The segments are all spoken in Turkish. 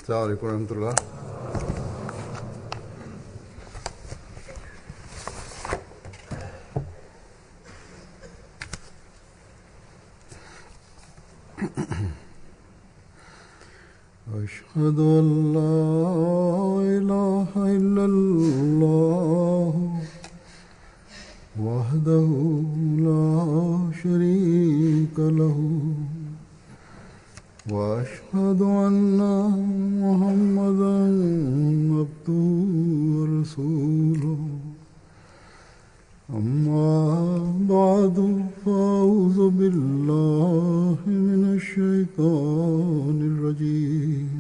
السلام عليكم ورحمة الله. أشهد أن لا إله إلا الله وحده لا شريك له وأشهد أن محمدا عبده ورسوله أما بعد فأعوذ بالله من الشيطان الرجيم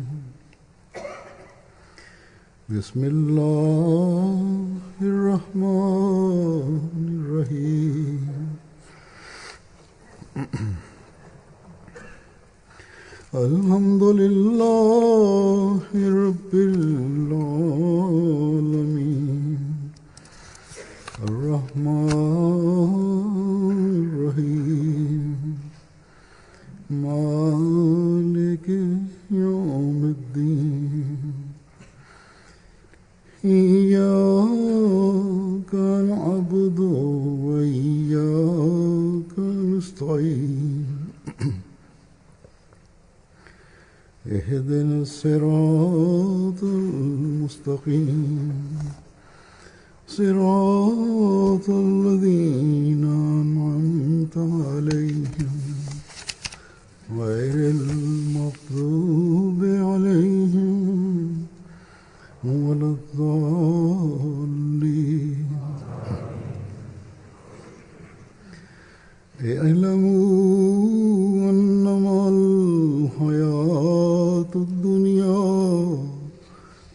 بسم الله الرحمن الرحيم الحمد لله رب العالمين الرحمن الرحيم مالك يوم الدين إياك نعبد وإياك نستعين اهدنا الصراط المستقيم صراط الذين أنعمت عليهم غير المغضوب عليهم ولا الضالين. اعلموا أنما الحياة الدنيا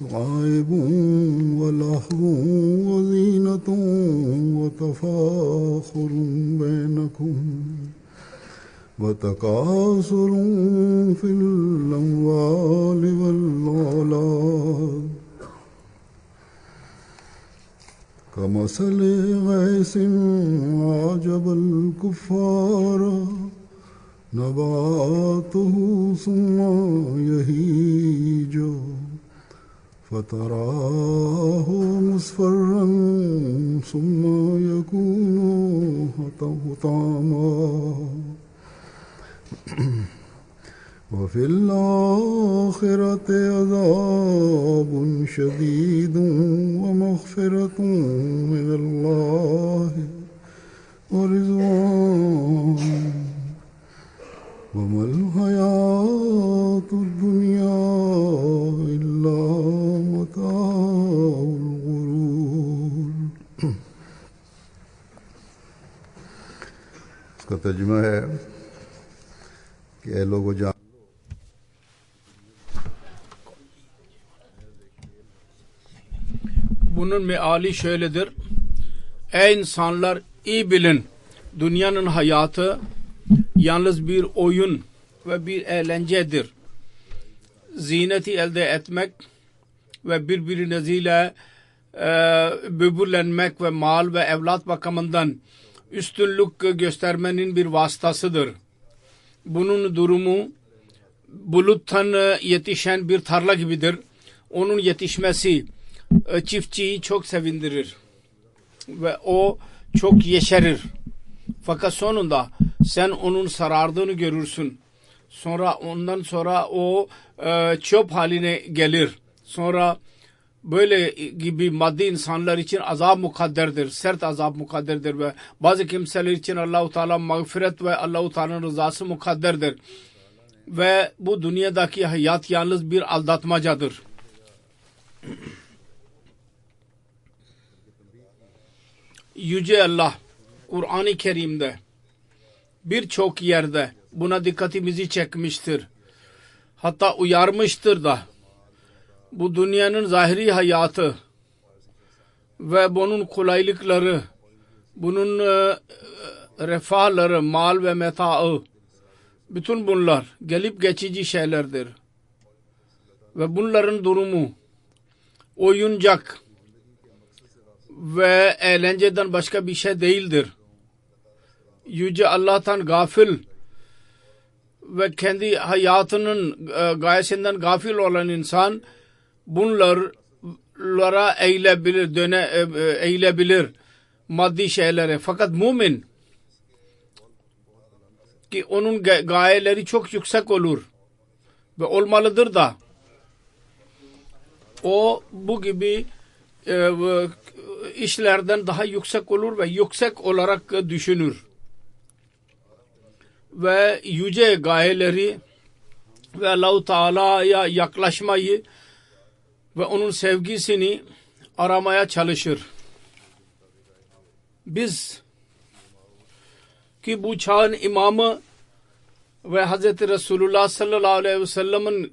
لعب ولهو وزينة وتفاخر بينكم وتكاثر في الأموال والأولاد كمثل غيث أعجب الكفار نباته ثم يهيج فتراه مصفرا ثم يكون حطاما وفي الآخرة عذاب شديد ومغفرة من الله ورضوان وما الحياة الدنيا إلا متاع الغرور. इसका तर्जुमा है कि ऐ लोगों जान Bunun meali şöyledir. Ey insanlar, iyi bilin. Dünyanın hayatı yalnız bir oyun ve bir eğlencedir. Zineti elde etmek ve birbiriniziyle böbürlenmek ve mal ve evlat bakımından üstünlük göstermenin bir vasıtasıdır. Bunun durumu buluttan yetişen bir tarla gibidir. Onun yetişmesi çiftçiyi çok sevindirir ve o çok yeşerir. Fakat sonunda sen onun sarardığını görürsün. Ondan sonra o çöp haline gelir. Sonra böyle gibi maddi insanlar için azap mukadderdir. Sert azap mukadderdir ve bazı kimseler için Allah-u Teala mağfiret ve Allah-u Teala'nın rızası mukadderdir. Ve bu dünyadaki hayat yalnız bir aldatmacadır. Yüce Allah Kur'an-ı Kerim'de birçok yerde buna dikkatimizi çekmiştir. Hatta uyarmıştır da bu dünyanın zahiri hayatı ve bunun kolaylıkları, bunun refahları, mal ve metaı, bütün bunlar gelip geçici şeylerdir. Ve bunların durumu oyuncak ve eğlenceden başka bir şey değildir. Yüce Allah'tan gafil ve kendi hayatının gayesinden gafil olan insan bunlara eğilebilir maddi şeylere. Fakat mümin ki onun gayeleri çok yüksek olur ve olmalıdır da o bu gibi işlerden daha yüksek olur ve yüksek olarak düşünür ve yüce gayeleri ve Allah-u Teala'ya yaklaşmayı ve onun sevgisini aramaya çalışır. Biz ki bu çağın imamı ve Hz. Resulullah sallallahu aleyhi ve sellem'in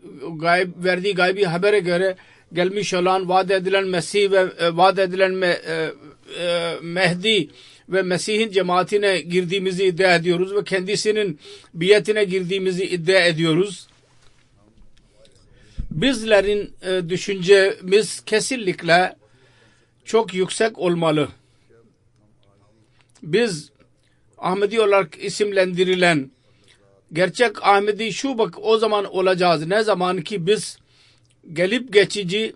verdiği gaybi habere göre gelmiş olan vaat edilen Mesih ve vaat edilen Mehdi ve Mesih'in cemaatine girdiğimizi iddia ediyoruz ve kendisinin biyetine girdiğimizi iddia ediyoruz. Bizlerin düşüncemiz kesinlikle çok yüksek olmalı. Biz Ahmedi olarak isimlendirilen gerçek Ahmedi o zaman olacağız. Ne zaman ki biz gelip geçici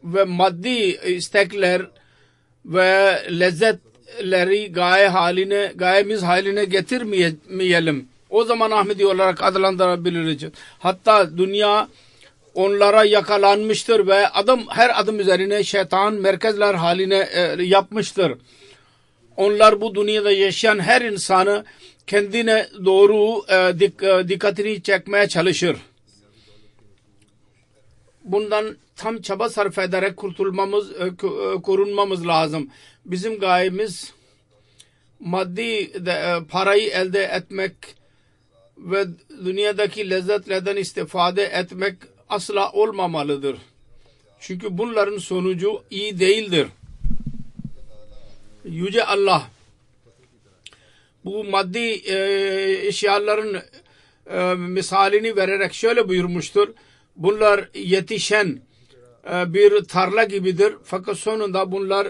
ve maddi istekler ve lezzetleri gayemiz haline getirmeyelim. O zaman Ahmedi olarak adlandırabiliriz. Hatta dünya onlara yakalanmıştır ve her adım üzerine şeytan merkezler haline yapmıştır. Onlar bu dünyada yaşayan her insanı kendine doğru dikkatini çekmeye çalışır. Bundan tam çaba sarf ederek korunmamız lazım. Bizim gayemiz maddi parayı elde etmek ve dünyadaki lezzetlerden istifade etmek asla olmamalıdır. Çünkü bunların sonucu iyi değildir. Yüce Allah bu maddi eşyaların misalini vererek şöyle buyurmuştur. Bunlar yetişen bir tarla gibidir. Fakat sonunda bunlar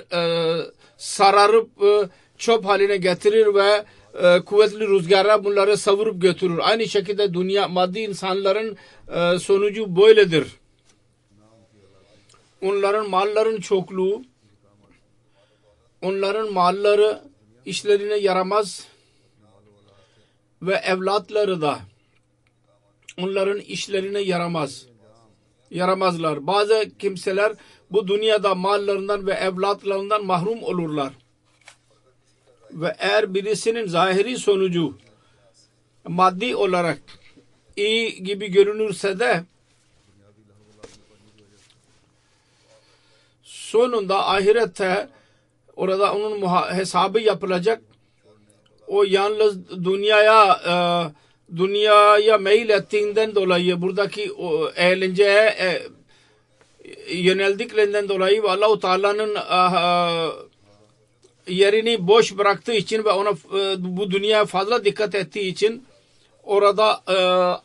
sararıp çöp haline getirir ve kuvvetli rüzgara bunları savurup götürür. Aynı şekilde maddi insanların sonucu böyledir. Onların malların çokluğu, onların malları işlerine yaramaz ve evlatları da onların işlerine yaramazlar. Bazı kimseler bu dünyada mallarından ve evlatlarından mahrum olurlar. Ve eğer birisinin zahiri sonucu maddi olarak iyi gibi görünürse de sonunda ahirette orada onun hesabı yapılacak. O yalnız dünyaya meyil ettiğinden dolayı buradaki eğlenceye yöneldiklerinden dolayı ve Allah-u Teala'nın yerini boş bıraktığı için ve ona bu dünyaya fazla dikkat ettiği için orada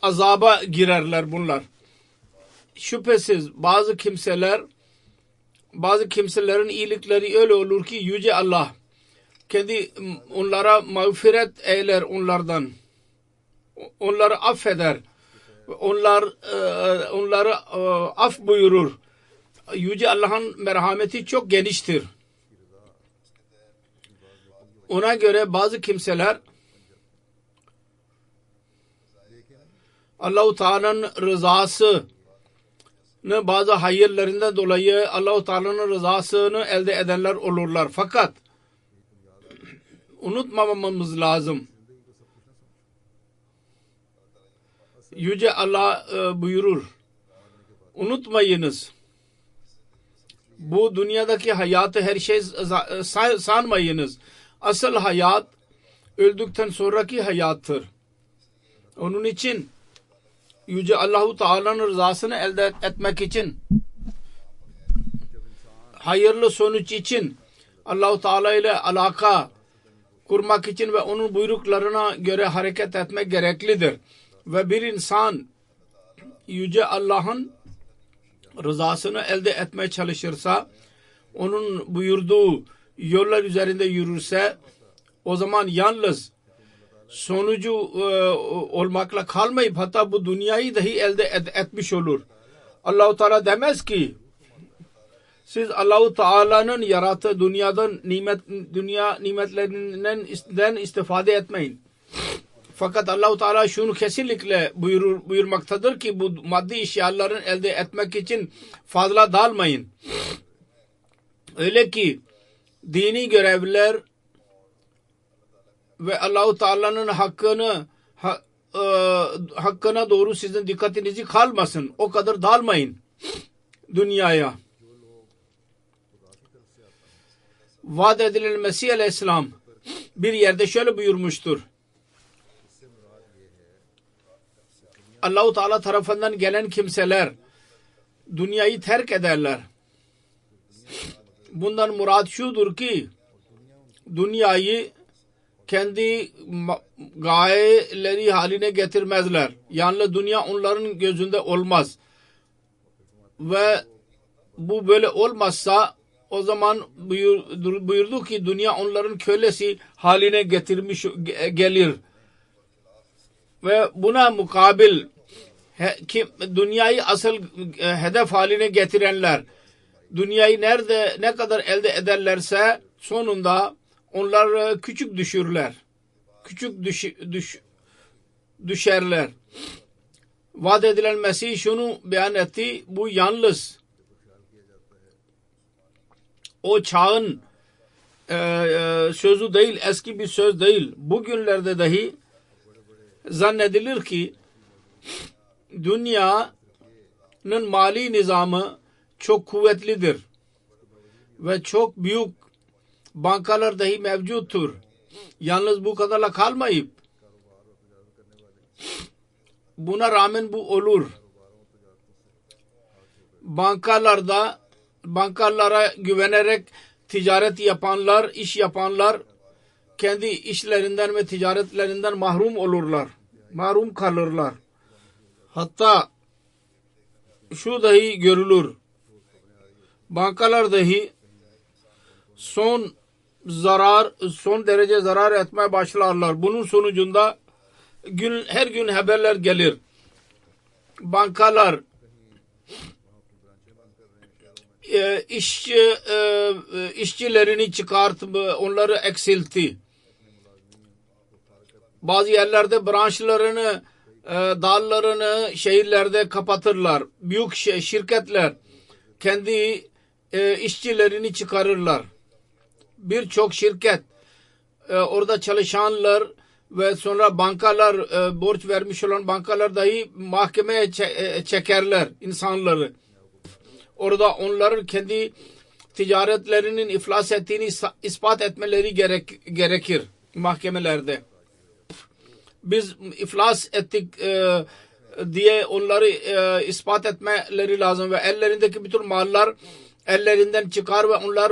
azaba girerler bunlar. Şüphesiz bazı kimselerin iyilikleri öyle olur ki Yüce Allah kendi onlara mağfiret eyler onlardan. Onları affeder. Onları af buyurur. Yüce Allah'ın merhameti çok geniştir. Ona göre bazı kimseler Allah-u Teala'nın rızasını bazı hayırlarından dolayı Allah-u Teala'nın rızasını elde edenler olurlar. Fakat unutmamamız lazım. Yüce Allah buyurur. Unutmayınız. Bu dünyadaki hayatı her şey sanmayınız. Asıl hayat öldükten sonraki hayattır. Onun için Yüce Allah-u Teala'nın rızasını elde etmek için, hayırlı sonuç için, Allah-u Teala ile alaka kurmak için ve onun buyruklarına göre hareket etmek gereklidir. Ve bir insan Yüce Allah'ın rızasını elde etmeye çalışırsa, onun buyurduğu yollar üzerinde yürürse, o zaman yalnız sonucu olmakla kalmayıp hatta bu dünyayı dahi elde etmiş olur. Allah-u Teala demez ki siz Allah-u Teala'nın yarattığı dünya nimetlerinden istifade etmeyin. Fakat Allah-u Teala şunu kesinlikle buyurmaktadır ki bu maddi eşyaların elde etmek için fazla dalmayın. Öyle ki dini görevliler ve Allah-u Teala'nın hakkına doğru sizin dikkatinizi kalmasın. O kadar dalmayın dünyaya. Vaad edilen Mesih Aleyhisselam bir yerde şöyle buyurmuştur. Allah-u Teala tarafından gelen kimseler dünyayı terk ederler. Bundan murad şudur ki dünyayı kendi gayeleri haline getirmezler. Yani dünya onların gözünde olmaz. Ve bu böyle olmazsa o zaman buyurdu ki dünya onların kölesi haline getirmiş gelir. Ve buna mukabil dünyayı asıl hedef haline getirenler dünyayı ne kadar elde ederlerse sonunda onlar küçük düşürler. Küçük düşerler. Vaat edilen Mesih şunu beyan etti. Bu yalnız o çağın sözü değil, eski bir söz değil. Bugünlerde dahi zannedilir ki dünyanın mali nizamı çok kuvvetlidir ve çok büyük bankalar dahi mevcuttur. Yalnız bu kadarla kalmayıp buna rağmen bu olur. Bankalara güvenerek ticaret yapanlar, iş yapanlar kendi işlerinden ve ticaretlerinden mahrum olurlar. Mahrum kalırlar. Hatta şu dahi görülür. Bankalar dahi son derece zarar etmeye başlarlar. Bunun sonucunda her gün haberler gelir. Bankalar işçilerini çıkartıp onları eksiltti. Bazı yerlerde branşlarını, dallarını şehirlerde kapatırlar. Büyük şirketler kendi işçilerini çıkarırlar. Birçok şirket orada çalışanlar ve sonra bankalar, borç vermiş olan bankalar dahi mahkemeye çekerler insanları. Orada onların kendi ticaretlerinin iflas ettiğini ispat etmeleri gerekir mahkemelerde. Biz iflas ettik diye onları ispat etmeleri lazım ve ellerindeki bütün mallar ellerinden çıkar ve onlar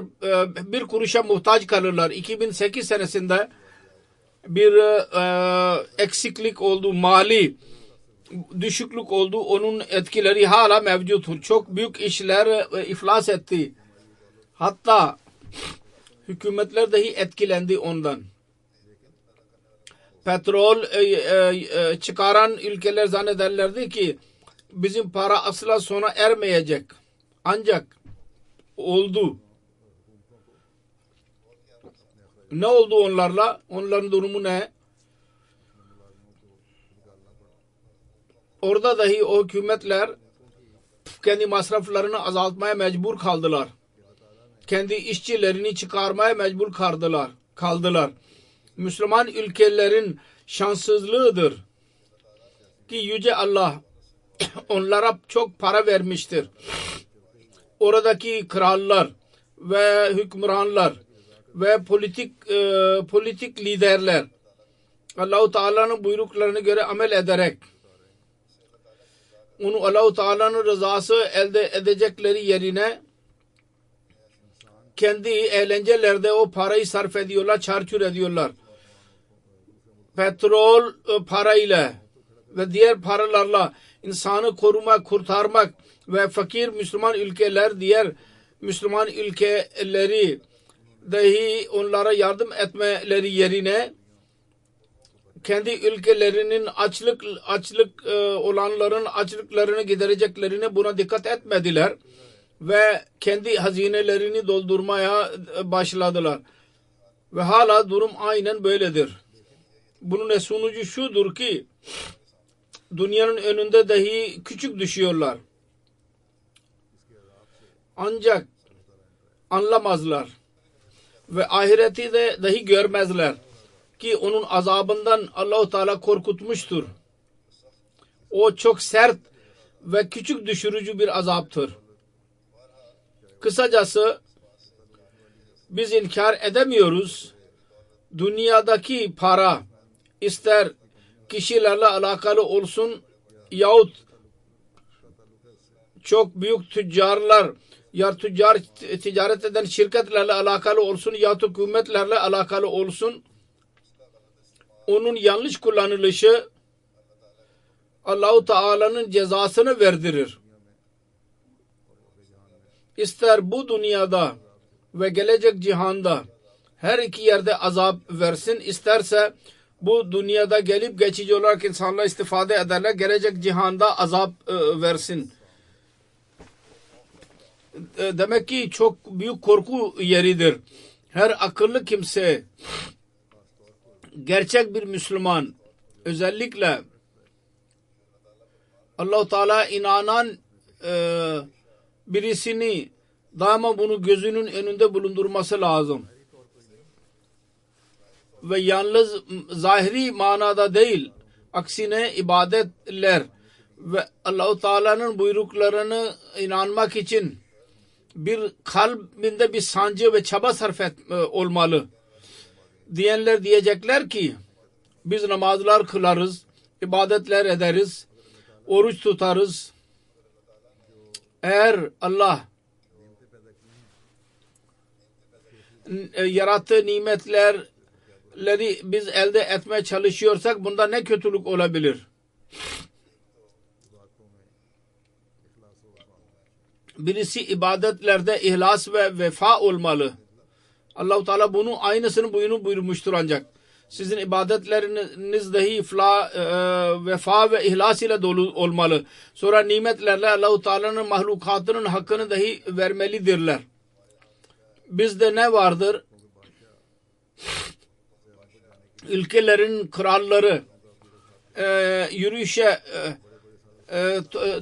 bir kuruşa muhtaç kalırlar. 2008 senesinde bir eksiklik oldu, mali düşüklük oldu. Onun etkileri hala mevcut. Çok büyük işler iflas etti. Hatta hükümetler dahi etkilendi ondan. Petrol çıkaran ülkeler zannederlerdi ki bizim para asla sona ermeyecek. Ancak oldu. Ne oldu onlarla? Onların durumu ne? Orada dahi o hükümetler kendi masraflarını azaltmaya mecbur kaldılar. Kendi işçilerini çıkarmaya mecbur kaldılar. Müslüman ülkelerin şanssızlığıdır ki Yüce Allah onlara çok para vermiştir. Oradaki krallar ve hükümranlar ve politik liderler Allah-u Teala'nın buyruklarına göre amel ederek onu Allah-u Teala'nın rızası elde edecekleri yerine kendi eğlencelerde o parayı sarf ediyorlar, çarçur ediyorlar. Petrol parayla ve diğer paralarla insanı kurtarmak ve fakir Müslüman ülkeler, diğer Müslüman ülkeleri dahi onlara yardım etmeleri yerine kendi ülkelerinin açlık olanların açlıklarını gidereceklerine buna dikkat etmediler ve kendi hazinelerini doldurmaya başladılar. Ve hala durum aynen böyledir. Bunun sonucu şudur ki dünyanın önünde dahi küçük düşüyorlar. Ancak anlamazlar ve ahireti de dahi görmezler ki onun azabından Allah-u Teala korkutmuştur. O çok sert ve küçük düşürücü bir azaptır. Kısacası biz inkar edemiyoruz. Dünyadaki para ister kişilerle alakalı olsun yahut çok büyük tüccarlar ya ticaret eden şirketlerle alakalı olsun ya hükümetlerle alakalı olsun, onun yanlış kullanılışı Allah-u Teala'nın cezasını verdirir. İster bu dünyada ve gelecek cihanda her iki yerde azap versin, isterse bu dünyada gelip geçici olarak insanlar istifade ederler, gelecek cihanda azap versin. Demek ki çok büyük korku yeridir. Her akıllı kimse, gerçek bir Müslüman, özellikle Allah-u Teala inanan birisini daima bunu gözünün önünde bulundurması lazım. Ve yalnız zahiri manada değil, aksine ibadetler ve Allah-u Teala'nın buyruklarını inanmak için bir kalbinde bir sancı ve çaba sarf olmalı. Diyenler diyecekler ki biz namazlar kılarız, ibadetler ederiz, oruç tutarız. Eğer Allah yarattığı nimetleri biz elde etmeye çalışıyorsak bunda ne kötülük olabilir? Birisi ibadetlerde ihlas ve vefa olmalı. Allah-u Teala bunun aynısını buyurmuştur ancak. Sizin ibadetleriniz dahi vefa ve ihlas ile dolu olmalı. Sonra nimetlerle Allah-u Teala'nın mahlukatının hakkını dahi vermelidirler. Bizde ne vardır? Ülkelerin kralları yürüyüşe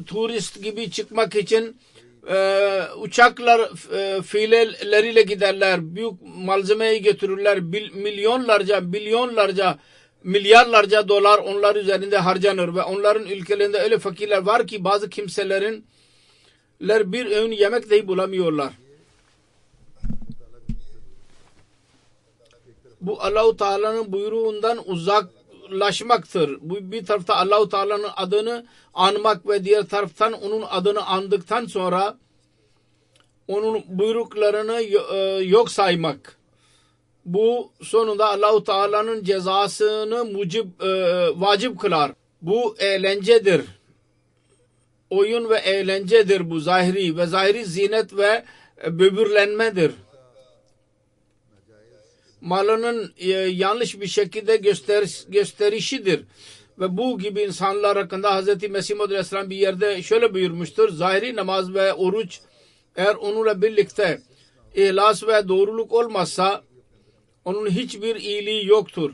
turist gibi çıkmak için uçaklar fileleriyle giderler. Büyük malzemeyi götürürler. Milyonlarca, milyarlarca dolar onlar üzerinde harcanır ve onların ülkelerinde öyle fakirler var ki bazı kimselerin bir öğün yemek dahi bulamıyorlar. Bu Allah-u Teala'nın buyruğundan uzaklaşmaktır. Bu bir tarafta Allah-u Teala'nın adını anmak ve diğer taraftan onun adını andıktan sonra onun buyruklarını yok saymak. Bu sonunda Allah-u Teala'nın cezasını vacip kılar. Bu eğlencedir. Oyun ve eğlencedir bu zahiri ve zahiri zinet ve böbürlenmedir. Malının yanlış bir şekilde gösterişidir. Ve bu gibi insanlar hakkında Hz. Mesih Maud Aleyhisselam bir yerde şöyle buyurmuştur. Zahiri namaz ve oruç eğer onunla birlikte ihlas ve doğruluk olmazsa onun hiçbir iyiliği yoktur.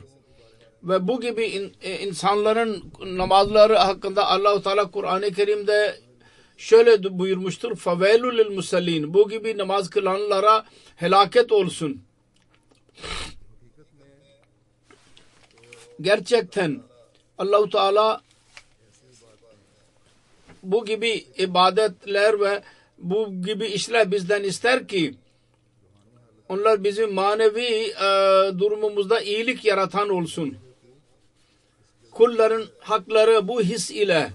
Ve bu gibi insanların namazları hakkında Allah-u Teala Kur'an-ı Kerim'de şöyle buyurmuştur. فَوَيْلُ لِلْمُسَلِّينَ Bu gibi namaz kılanlara helaket olsun. Gerçekten Allah-u Teala bu gibi ibadetler ve bu gibi işler bizden ister ki onlar bizim manevi durumumuzda iyilik yaratan olsun. Kulların hakları bu his ile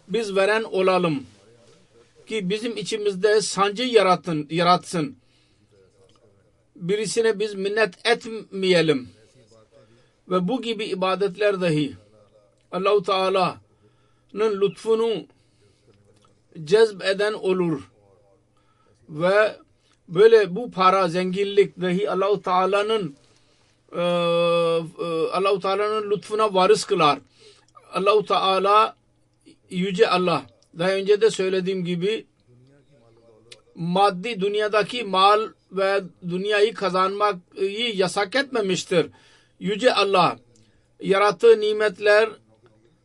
biz veren olalım ki bizim içimizde sancı yaratsın. Birisine biz minnet etmeyelim. Ve bu gibi ibadetler dahi Allah-u Teala'nın lütfunu cezbeden olur. Ve böyle bu para, zenginlik dahi Allah-u Teala'nın Allah-u Teala'nın lütfuna varis kılar. Allah-u Teala, Yüce Allah, daha önce de söylediğim gibi maddi dünyadaki mal ve dünyayı kazanmayı yasak etmemiştir. Yüce Allah yarattığı nimetler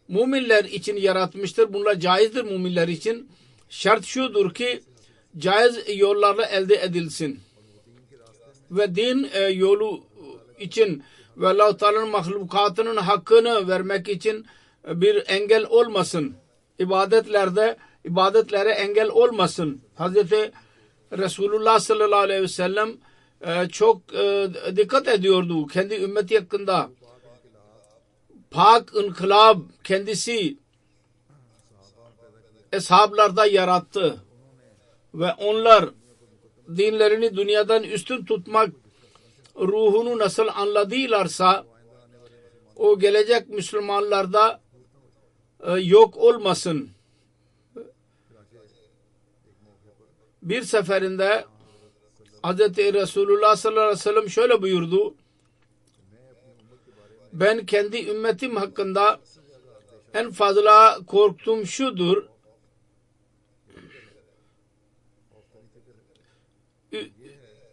müminler için yaratmıştır. Bunlar caizdir müminler için. Şart şudur ki caiz yollarla elde edilsin. Ve din yolu için ve Allah-u Teala'nın mahlukatının hakkını vermek için bir engel olmasın. İbadetlere engel olmasın. Hazreti Resulullah sallallahu aleyhi ve sellem çok dikkat ediyordu. Kendi ümmeti hakkında pak inkılap kendisi eshablarda yarattı. Ve onlar dinlerini dünyadan üstün tutmak ruhunu nasıl anladılarsa o gelecek Müslümanlarda yok olmasın. Bir seferinde Hz. Resulullah sallallahu aleyhi ve sellem şöyle buyurdu: ben kendi ümmetim hakkında en fazla korktuğum şudur: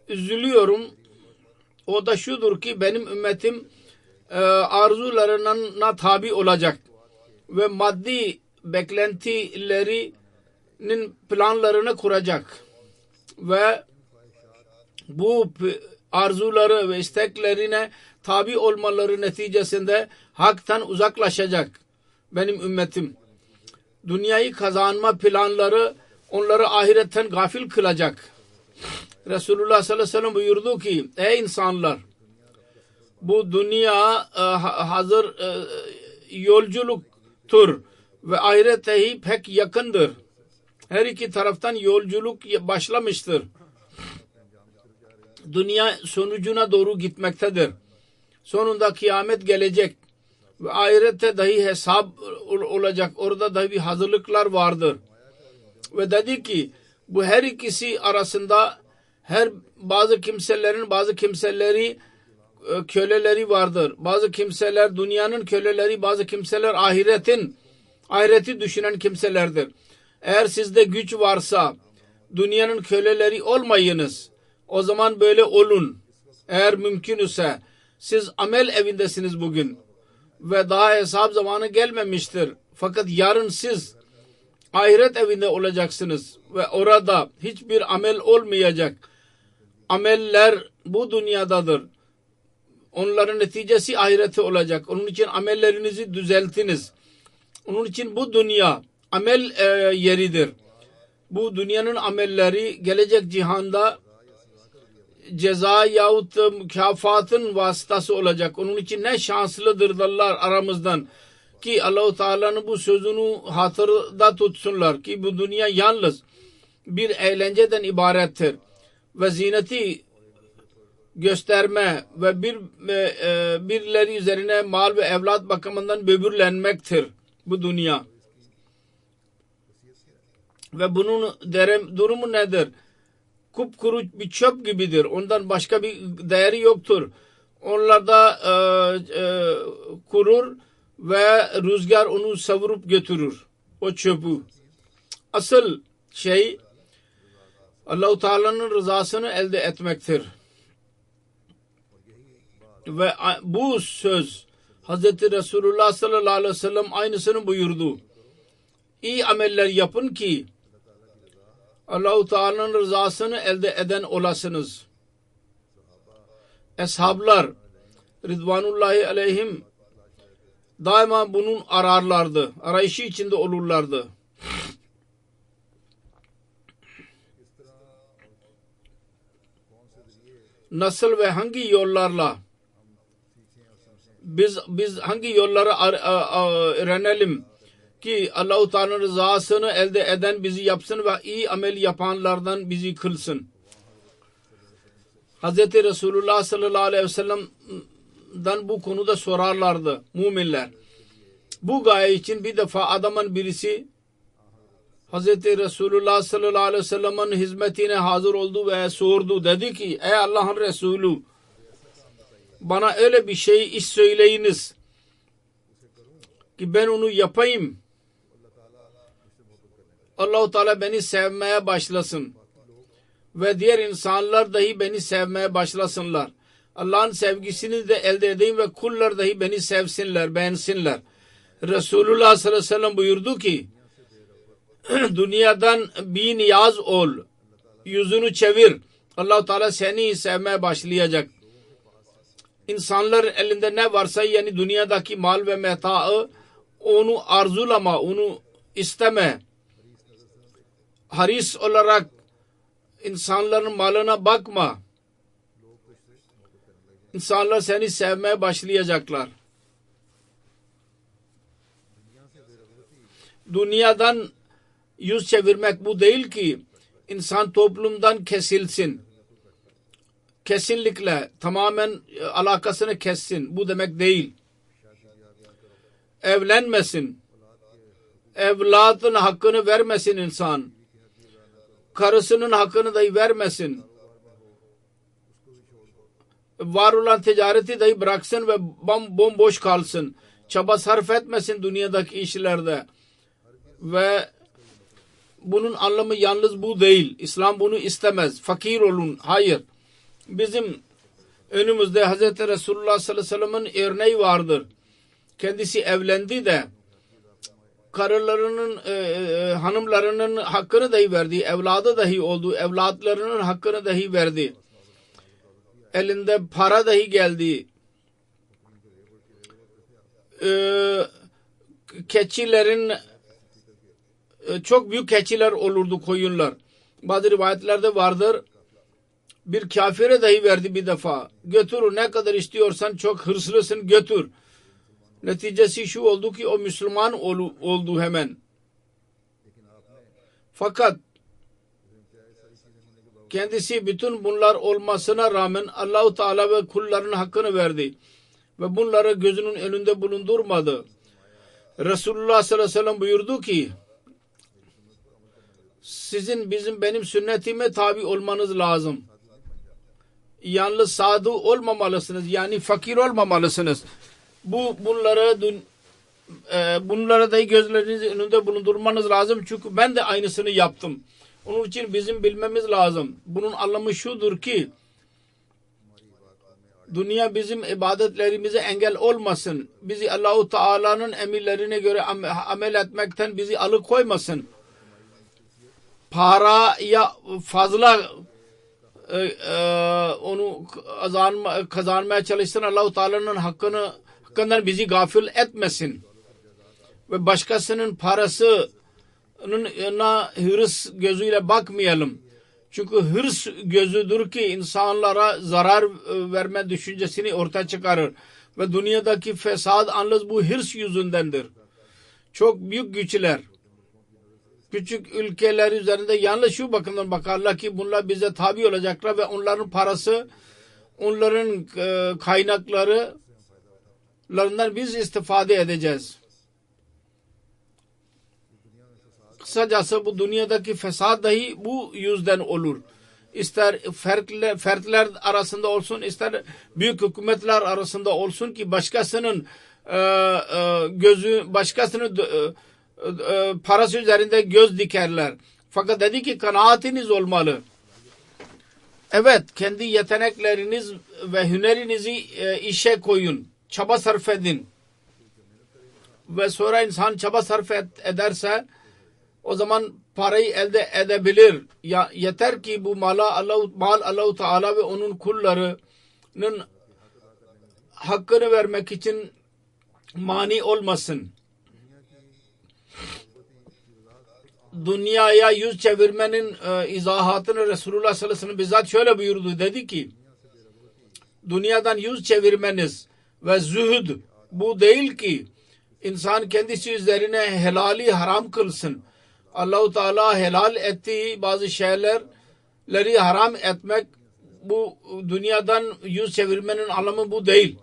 üzülüyorum. O da şudur ki benim ümmetim arzularına tabi olacak ve maddi beklentilerinin planlarını kuracak ve bu arzuları ve isteklerine tabi olmaları neticesinde haktan uzaklaşacak benim ümmetim. Dünyayı kazanma planları onları ahiretten gafil kılacak. Resulullah sallallahu aleyhi ve sellem buyurdu ki ey insanlar, bu dünya hazır yolculuktur ve ahirete pek yakındır. Her iki taraftan yolculuk başlamıştır. Dünya sonucuna doğru gitmektedir. Sonunda kıyamet gelecek ve ahirette dahi hesap olacak. Orada dahi bir hazırlıklar vardır. Ve dedi ki bu her ikisi arasında bazı kimseleri köleleri vardır. Bazı kimseler dünyanın köleleri, bazı kimseler ahireti düşünen kimselerdir. Eğer sizde güç varsa dünyanın köleleri olmayınız. O zaman böyle olun. Eğer mümkün ise siz amel evindesiniz bugün ve daha hesap zamanı gelmemiştir. Fakat yarın siz ahiret evinde olacaksınız ve orada hiçbir amel olmayacak. Ameller bu dünyadadır. Onların neticesi ahirete olacak. Onun için amellerinizi düzeltiniz. Onun için bu dünya amel yeridir. Bu dünyanın amelleri gelecek cihanda ceza yahut mükafatın vasıtası olacak. Onun için ne şanslıdırlar aramızdan ki Allah-u Teala'nın bu sözünü hatırda tutsunlar ki bu dünya yalnız bir eğlenceden ibarettir ve zineti gösterme ve birileri üzerine mal ve evlat bakımından böbürlenmektir bu dünya. Ve bunun durumu nedir? Kupkuru bir çöp gibidir. Ondan başka bir değeri yoktur. Onlarda kurur ve rüzgar onu savurup götürür. O çöpü. Asıl şey Allah-u Teala'nın rızasını elde etmektir. Ve bu söz Hz. Resulullah sallallahu aleyhi ve sellem aynısını buyurdu. İyi ameller yapın ki Allah-u Teala'nın rızasını elde eden olasınız. Eshablar Ridvanullahi aleyhim daima bunun ararlardı. Arayışı içinde olurlardı. Nasıl ve hangi yollarla biz hangi yolları öğrenelim ki Allah-u Teala'nın rızasını elde eden bizi yapsın ve iyi amel yapanlardan bizi kılsın. Hz. Resulullah sallallahu aleyhi ve sellem'den bu konuda sorarlardı müminler. Bu gaye için bir defa adamın birisi Hz. Resulullah sallallahu aleyhi ve sellem'in hizmetine hazır oldu ve sordu. Dedi ki ey Allah'ın Resulü, Bana öyle bir şey iş söyleyiniz ki ben onu yapayım. Allah-u Teala beni sevmeye başlasın ve diğer insanlar dahi beni sevmeye başlasınlar. Allah'ın sevgisini de elde edeyim ve kullar dahi beni sevsinler, beğensinler. Resulullah sallallahu aleyhi ve sellem buyurdu ki dünyadan bir niyaz ol, yüzünü çevir. Allah-u Teala seni sevmeye başlayacak. İnsanlar elinde ne varsa, yani dünyadaki mal ve metaı, onu arzulama, onu isteme. Haris olarak insanların malına bakma. İnsanlar seni sevmeye başlayacaklar. Dünyadan yüz çevirmek bu değil ki insan toplumdan kesilsin. Kesinlikle tamamen alakasını kessin. Bu demek değil. Evlenmesin. Evladın hakkını vermesin insan. Karısının hakkını dahi vermesin. Var olan ticareti dahi bıraksın ve bomboş kalsın. Çaba sarf etmesin dünyadaki işlerde. Ve bunun anlamı yalnız bu değil. İslam bunu istemez. Fakir olun. Hayır. Bizim önümüzde Hz. Resulullah sallallahu aleyhi ve sellem'in örneği vardır. Kendisi evlendi de karılarının, hanımlarının hakkını dahi verdi. Evladı dahi oldu. Evlatlarının hakkını dahi verdi. Elinde para dahi geldi. Keçilerin çok büyük keçiler olurdu, koyunlar. Bazı rivayetlerde vardır. Bir kafire dahi verdi bir defa. Götür, ne kadar istiyorsan, çok hırslısın, götür. Neticesi şu oldu ki o Müslüman oldu hemen. Fakat kendisi bütün bunlar olmasına rağmen Allah-u Teala ve kulların hakkını verdi. Ve bunları gözünün önünde bulundurmadı. Resulullah sallallahu aleyhi ve sellem buyurdu ki sizin benim sünnetime tabi olmanız lazım. Yalnız sadık olmamalısınız. Yani fakir olmamalısınız. Bunları da gözlerinizin önünde bulundurmanız lazım. Çünkü ben de aynısını yaptım. Onun için bizim bilmemiz lazım. Bunun anlamı şudur ki dünya bizim ibadetlerimize engel olmasın. Bizi Allah-u Teala'nın emirlerine göre amel etmekten bizi alıkoymasın. Paraya fazla onu kazanmaya çalışsın. Allah-u Teala'nın hakkından bizi gafil etmesin. Ve başkasının parasının hırs gözüyle bakmayalım. Çünkü hırs gözüdür ki insanlara zarar verme düşüncesini ortaya çıkarır. Ve dünyadaki fesat yalnız bu hırs yüzündendir. Çok büyük güçler, küçük ülkeler üzerinde yalnız şu bakımdan bakarlar ki bunlar bize tabi olacaklar ve onların parası, onların kaynaklarından biz istifade edeceğiz. Kısacası bu dünyadaki fesat dahi bu yüzden olur. İster fertler arasında olsun, ister büyük hükümetler arasında olsun ki başkasının parası üzerinde göz dikerler. Fakat dedi ki kanaatiniz olmalı. Evet, kendi yetenekleriniz ve hünerinizi işe koyun. Çaba sarf edin. Ve sonra insan çaba sarf ederse o zaman parayı elde edebilir. Yeter ki bu mal Allah-u Teala ve onun kullarının hakkını vermek için mani olmasın. Dünyaya yüz çevirmenin izahatını Resulullah sallallahu aleyhi ve sellem bizzat şöyle buyurdu. Dedi ki dünyadan yüz çevirmeniz ve zühd bu değil ki insan kendisi üzerine helali haram kılsın. Allah-u Teala helal ettiği bazı şeyleri haram etmek, bu dünyadan yüz çevirmenin anlamı bu değil.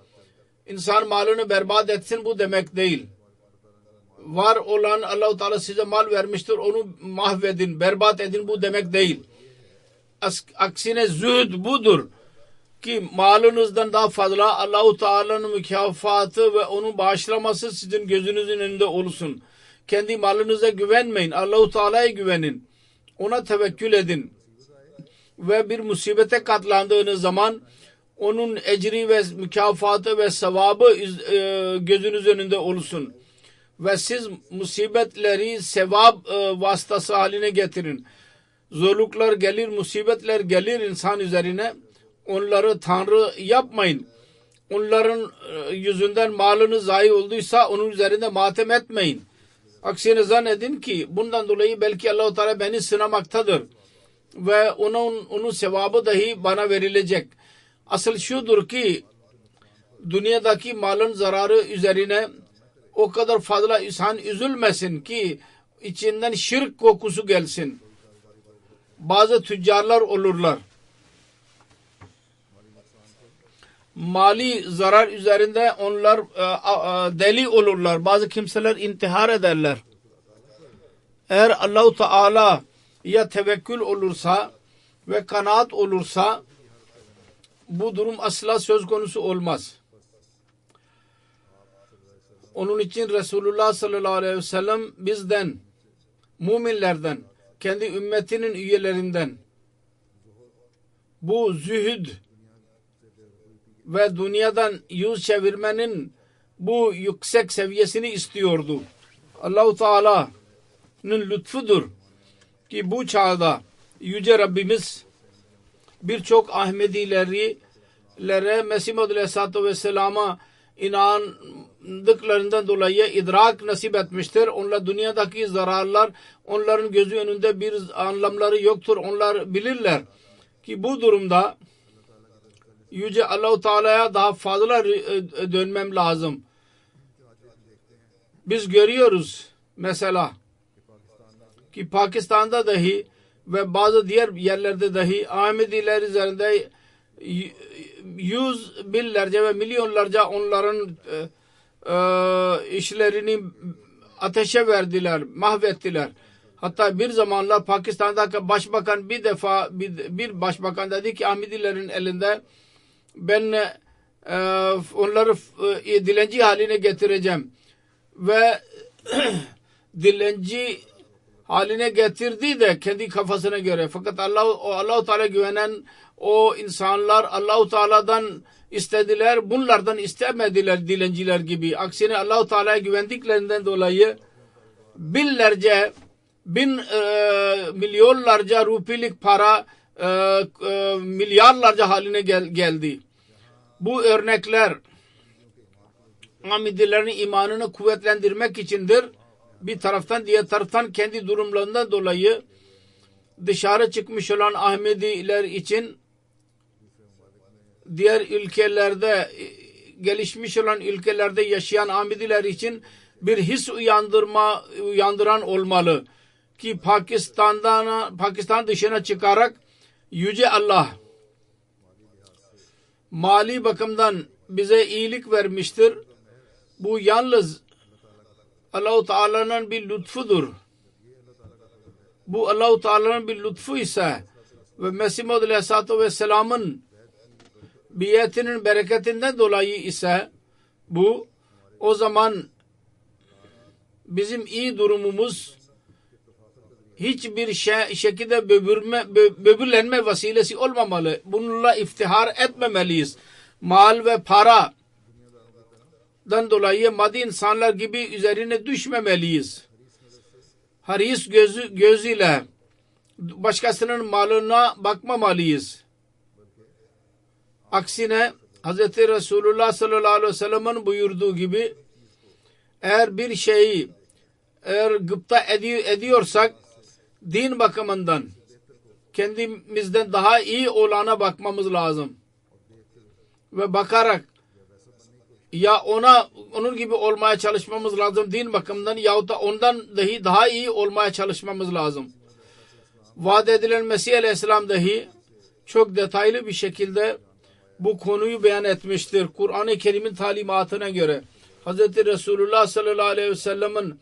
İnsan malını berbat etsin bu demek değil. Var olan Allah-u Teala size mal vermiştir, onu mahvedin, berbat edin bu demek değil. Aksine zühd budur. ki malınızdan daha fazla Allah-u Teala'nın mükafatı ve onun bağışlaması sizin gözünüzün önünde olsun. Kendi malınıza güvenmeyin. Allah-u Teala'ya güvenin. Ona tevekkül edin. Ve bir musibete katlandığınız zaman onun ecri ve mükafatı ve sevabı gözünüz önünde olsun. Ve siz musibetleri sevap vasıtası haline getirin. Zorluklar gelir, musibetler gelir insan üzerine. Onları Tanrı yapmayın. Onların yüzünden malınız zayi olduysa onun üzerinde matem etmeyin. Aksine zannedin ki bundan dolayı belki Allah-u Teala beni sınamaktadır. Ve onun sevabı dahi bana verilecek. Asıl şudur ki dünyadaki malın zararı üzerine o kadar fazla insan üzülmesin ki içinden şirk kokusu gelsin. Bazı tüccarlar olurlar. Mali zarar üzerinde onlar deli olurlar. Bazı kimseler intihar ederler. Eğer Allah-u Teala ya tevekkül olursa ve kanaat olursa bu durum asla söz konusu olmaz. Onun için Resulullah sallallahu aleyhi ve sellem bizden, müminlerden, kendi ümmetinin üyelerinden bu zühd ve dünyadan yüz çevirmenin bu yüksek seviyesini istiyordu. Allah-u Teala'nın lütfudur ki bu çağda Yüce Rabbimiz birçok Ahmedilere Mesih Maud Aleyhisselatü Vesselam'a inandıklarından dolayı idrak nasip etmiştir. Onlar dünyadaki zararlar onların gözü önünde bir anlamları yoktur. Onlar bilirler ki bu durumda Yüce Allah-u Teala'ya daha fazla dönmem lazım. Biz görüyoruz mesela ki Pakistan'da dahi ve bazı diğer yerlerde dahi Ahmediler üzerinde yüz binlerce ve milyonlarca onların işlerini ateşe verdiler, mahvettiler. Hatta bir zamanlar Pakistan'daki başbakan bir başbakan dedi ki Ahmedilerin elinde ben onları dilenci haline getireceğim ve dilenci haline getirdi de kendi kafasına göre. Fakat Allah-u Teala güvenen o insanlar Allah-u Teala'dan istediler. Bunlardan istemediler dilenciler gibi. Aksine Allah-u Teala'ya güvendiklerinden dolayı binlerce, milyonlarca rupilik para milyarlarca haline geldi. Bu örnekler Ahmedilerin imanını kuvvetlendirmek içindir. Bir taraftan diğer taraftan kendi durumlarından dolayı dışarı çıkmış olan Ahmediler için diğer ülkelerde gelişmiş olan ülkelerde yaşayan Ahmediler için bir his uyandıran olmalı ki Pakistan dışına çıkarak Yüce Allah mali bakımdan bize iyilik vermiştir. Bu yalnız Allah-u Teala'nın bir lütfudur. Bu Allah-u Teala'nın bir lütfu ise ve Mesih Maud Aleyhisselatü Vesselam'ın biyetinin bereketinden dolayı ise bu o zaman bizim iyi durumumuz hiçbir şekilde böbürlenme vesilesi olmamalı. Bununla iftihar etmemeliyiz. Mal ve paradan dolayı maddi insanlar gibi üzerine düşmemeliyiz. Haris gözüyle başkasının malına bakmamalıyız. Aksine Hz. Resulullah sallallahu aleyhi ve sellem'in buyurduğu gibi eğer bir şeyi gıpta ediyorsak din bakımından kendimizden daha iyi olana bakmamız lazım. Ve bakarak ya onun gibi olmaya çalışmamız lazım din bakımından yahut da ondan dahi daha iyi olmaya çalışmamız lazım. Vaat edilen Mesih Aleyhisselam dahi çok detaylı bir şekilde bu konuyu beyan etmiştir. Kur'an-ı Kerim'in talimatına göre Hz. Resulullah sallallahu aleyhi ve sellem'in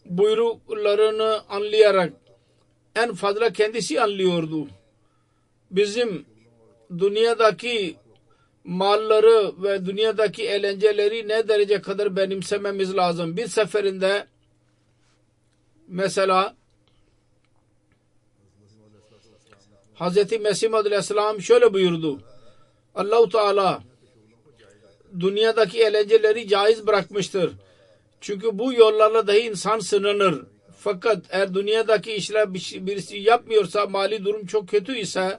buyruklarını anlayarak en fazla kendisi anlıyordu. Bizim dünyadaki malları ve dünyadaki eğlenceleri ne derece kadar benimsememiz lazım. Bir seferinde mesela Hz. Mesih Aleyhisselam şöyle buyurdu. Allah-u Teala dünyadaki eğlenceleri caiz bırakmıştır. Çünkü bu yollarla dahi insan sınanır. Fakat eğer dünyadaki işler birisi yapmıyorsa, mali durum çok kötü ise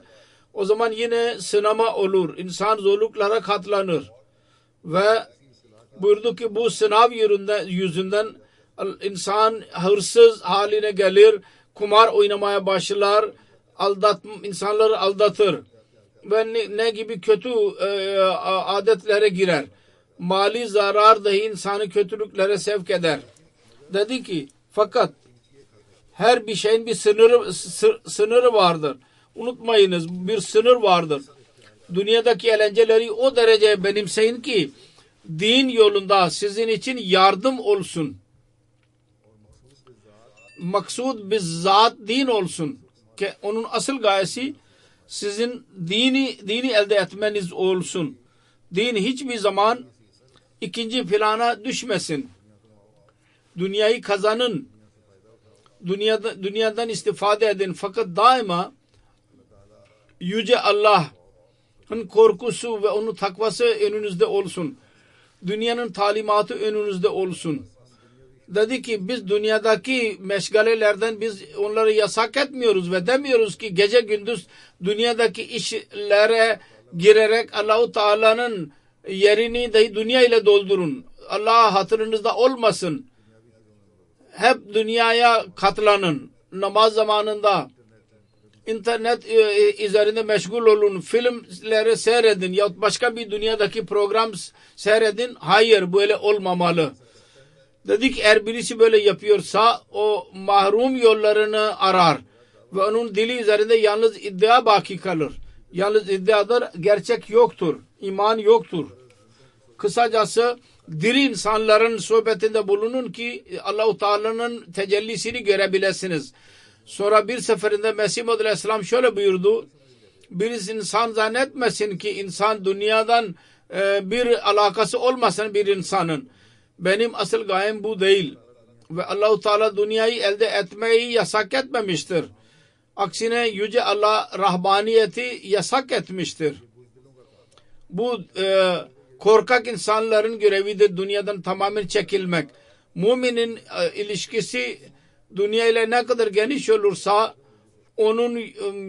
o zaman yine sınama olur. İnsan zorluklara katlanır. Ve buyurdu ki bu sınav yüzünden insan hırsız haline gelir, kumar oynamaya başlar, insanları aldatır ve ne gibi kötü adetlere girer. Mali zarar dahi insanı kötülüklere sevk eder. Dedi ki fakat her bir şeyin bir sınırı vardır. Unutmayınız, bir sınır vardır. Dünyadaki eğlenceleri o derece benimseyin ki din yolunda sizin için yardım olsun. Maksud bizzat din olsun. Ki onun asıl gayesi sizin dini elde etmeniz olsun. Din hiçbir zaman ikinci plana düşmesin. Dünyayı kazanın. Dünyadan istifade edin. Fakat daima Yüce Allah'ın korkusu ve onun takvası önünüzde olsun. Dünyanın talimatı önünüzde olsun. Dedi ki biz dünyadaki meşgalelerden biz onları yasak etmiyoruz ve demiyoruz ki gece gündüz dünyadaki işlere girerek Allah-u Teala'nın yerini dahi dünya ile doldurun. Allah hatırınızda olmasın. Hep dünyaya katlanın. Namaz zamanında internet üzerinde meşgul olun. Filmleri seyredin ya başka bir dünyadaki program seyredin. Hayır, böyle olmamalı. Dedik eğer birisi böyle yapıyorsa o mahrum yollarını arar ve onun dili üzerinde yalnız iddia baki kalır. Yalnız iddiadır, gerçek yoktur, iman yoktur. Kısacası diri insanların sohbetinde bulunun ki Allah-u Teala'nın tecellisini görebilirsiniz. Sonra bir seferinde Mesih Aleyhisselam şöyle buyurdu. Bir insan zannetmesin ki insan dünyadan bir alakası olmasın bir insanın. Benim asıl gayem bu değil. Ve Allah-u Teala dünyayı elde etmeyi yasak etmemiştir. Aksine Yüce Allah rahmaniyeti yasak etmiştir. Bu korkak insanların görevidir dünyadan tamamen çekilmek. Müminin ilişkisi dünya ile ne kadar geniş olursa onun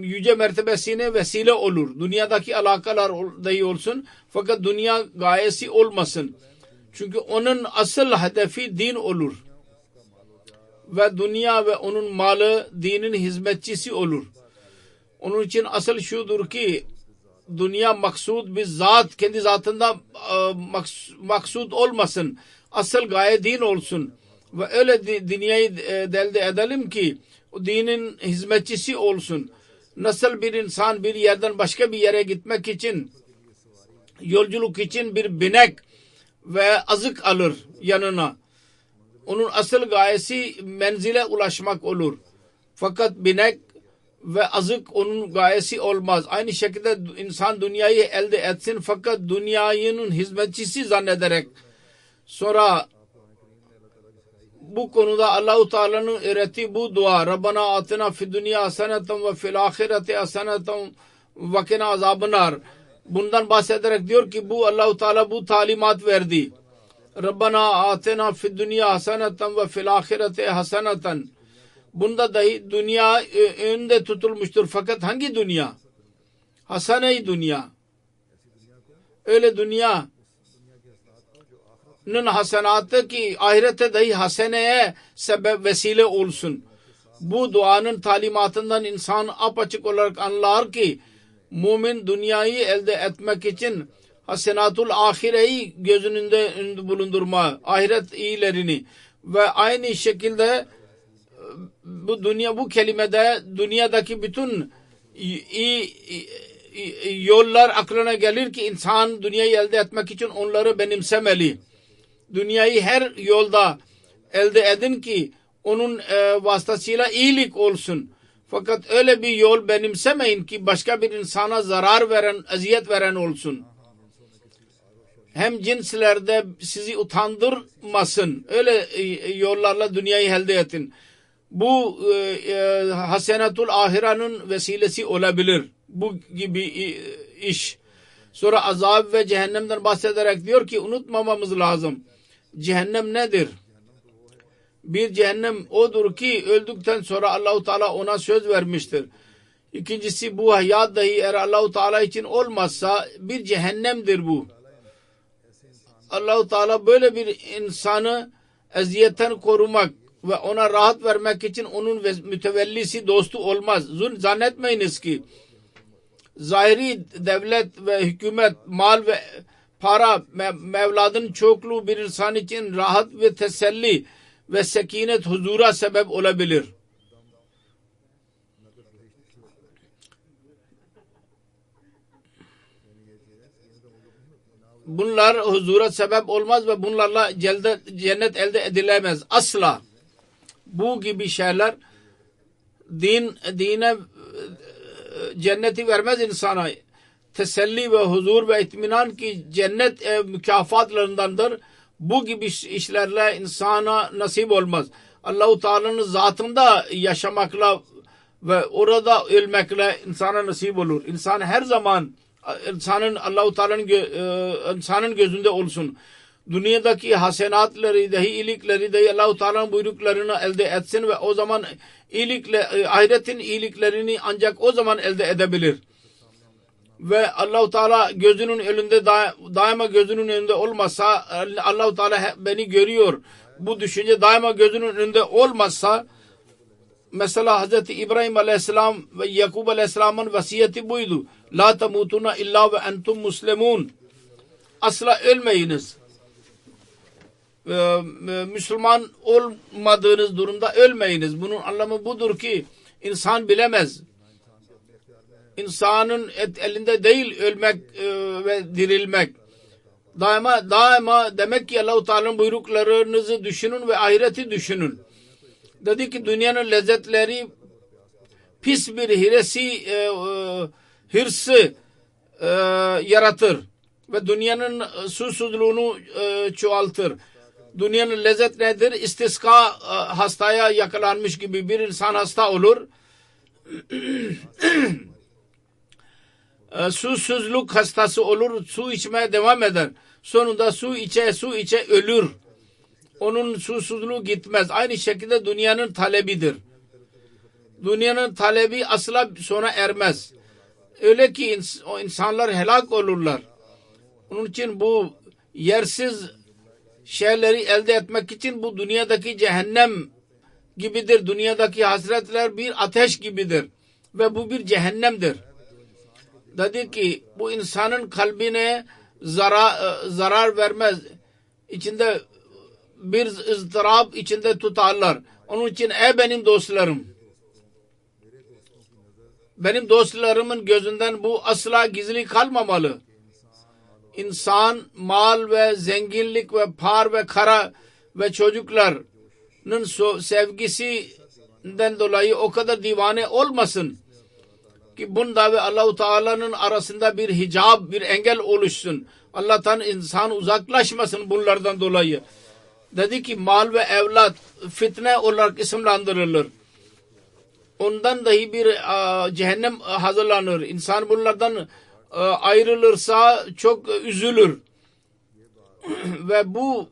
yüce mertebesine vesile olur. Dünyadaki alakalar dahi olsun fakat dünya gayesi olmasın. Çünkü onun asıl hedefi din olur. Ve dünya ve onun malı dinin hizmetçisi olur. Onun için asıl şudur ki dünya maksud bizzat kendi zatında maksud olmasın. Asıl gaye din olsun. Ve öyle dünyayı elde edelim ki o dinin hizmetçisi olsun. Nasıl bir insan bir yerden başka bir yere gitmek için yolculuk için bir binek ve azık alır yanına. Onun asıl gayesi menzile ulaşmak olur. Fakat binek ve azık onun gayesi olmaz. Aynı şekilde insan dünyayı elde etsin fakat dünyanın hizmetçisi zannederek. Sonra bu konuda Allah-u Teala'nın öğrettiği bu dua Rabbana atina fid dünya haseneten ve fil ahireti haseneten ve kina azabınar. Bundan bahsederek diyor ki bu Allah-u Teala bu talimat verdi. Rabbana atina fid dünya haseneten ve fil ahireti haseneten. Bunda dahi dünya önünde tutulmuştur. Fakat hangi dünya? Hasene-i dünya. Öyle dünyanın hasenatı ki ahirete dahi haseneye sebep vesile olsun. Bu duanın talimatından insan apaçık olarak anlar ki mümin dünyayı elde etmek için hasenatul ahireyi gözünde bulundurma, ahiret iyilerini ve aynı şekilde bu kelimede dünyadaki bütün yollar aklına gelir ki insan dünyayı elde etmek için onları benimsemeli. Dünyayı her yolda elde edin ki onun vasıtasıyla iyilik olsun. Fakat öyle bir yol benimsemeyin ki başka bir insana zarar veren, eziyet veren olsun. hem cinslerde sizi utandırmasın. Öyle yollarla dünyayı elde edin. Bu hasenatul ahiranın vesilesi olabilir. Bu gibi iş. Sonra azab ve cehennemden bahsederek diyor ki unutmamamız lazım. Cehennem nedir? Bir cehennem odur ki öldükten sonra Allahu Teala ona söz vermiştir. İkincisi bu hayat dahi eğer Allahu Teala için olmazsa bir cehennemdir bu. Allahu Teala böyle bir insanı eziyetten korumak ve ona rahat vermek için onun mütevellisi dostu olmaz. Zannetmeyiniz ki zahiri devlet ve hükümet, mal ve para, mevladın çokluğu bir insan için rahat ve teselli ve sekinet, huzura sebep olabilir. Bunlar huzura sebep olmaz ve bunlarla cennet elde edilemez. Asla. Bu gibi şeyler dine cenneti vermez insana. Teselli ve huzur ve itminan ki cennet mükafatlarındandır. Bu gibi işlerle insana nasip olmaz. Allah-u Teala'nın zatında yaşamakla ve orada ölmekle insana nasip olur. İnsan her zaman insanın Allah-u Teala'nın insanın gözünde olsun. Dünyadaki hasenatları dahi, iyilikleri dahi Allah-u Teala'nın buyruklarını elde etsin ve o zaman ahiretin iyiliklerini ancak o zaman elde edebilir. Ve Allah-u Teala gözünün önünde daima gözünün önünde olmasa, Allah-u Teala beni görüyor. Bu düşünce daima gözünün önünde olmazsa, mesela Hz. İbrahim Aleyhisselam ve Yakub Aleyhisselam'ın vasiyeti buydu. La temutuna illa ve entum muslimun. Asla ölmeyiniz. Müslüman olmadığınız durumda ölmeyiniz. Bunun anlamı budur ki insan bilemez. İnsanın elinde değil ölmek ve dirilmek. Daima demek ki Allah-u Teala'nın buyruklarınızı düşünün ve ahireti düşünün. Dedi ki dünyanın lezzetleri pis bir hırsı yaratır ve dünyanın susuzluğunu çoğaltır. Dünyanın lezzet nedir? İstiska hastaya yakalanmış gibi bir insan hasta olur. Susuzluk hastası olur. Su içmeye devam eder. Sonunda su içe ölür. Onun susuzluğu gitmez. Aynı şekilde dünyanın talebidir. Dünyanın talebi asla sona ermez. Öyle ki o insanlar helak olurlar. Onun için bu yersiz şeyleri elde etmek için bu dünyadaki cehennem gibidir. Dünyadaki hasretler bir ateş gibidir. Ve bu bir cehennemdir. Dedi ki bu insanın kalbine zarar vermez. İçinde bir ızdırap içinde tutarlar. Onun için ey benim dostlarım, benim dostlarımın gözünden bu asla gizli kalmamalı. İnsan mal ve zenginlik ve par ve kara ve çocukların sevgisinden dolayı o kadar divane olmasın ki bunda ve Allah-u Teala'nın arasında bir hicab, bir engel oluşsun. Allah'tan insan uzaklaşmasın bunlardan dolayı. Dedi ki mal ve evlat fitne olarak isimlendirilir. Ondan dahi bir cehennem hazırlanır. İnsan bunlardan ayrılırsa çok üzülür. Ve bu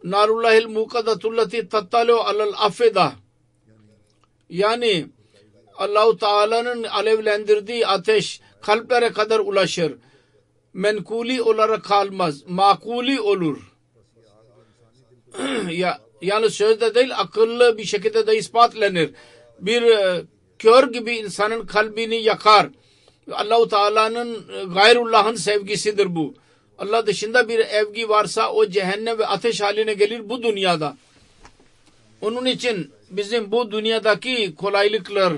narullahil mukadatullati tattalu alal afida, yani Allah-u Teala'nın alevlendirdiği ateş kalplere kadar ulaşır. Menkuli olarak kalmaz. Makuli olur. Yani sözde değil, akıllı bir şekilde de ispatlanır. Bir kör gibi insanın kalbini yakar. Allah-u Teala'nın gayrullah'ın sevgisidir bu. Allah dışında bir evgi varsa o cehennem ve ateş haline gelir bu dünyada. Onun için bizim bu dünyadaki kolaylıklar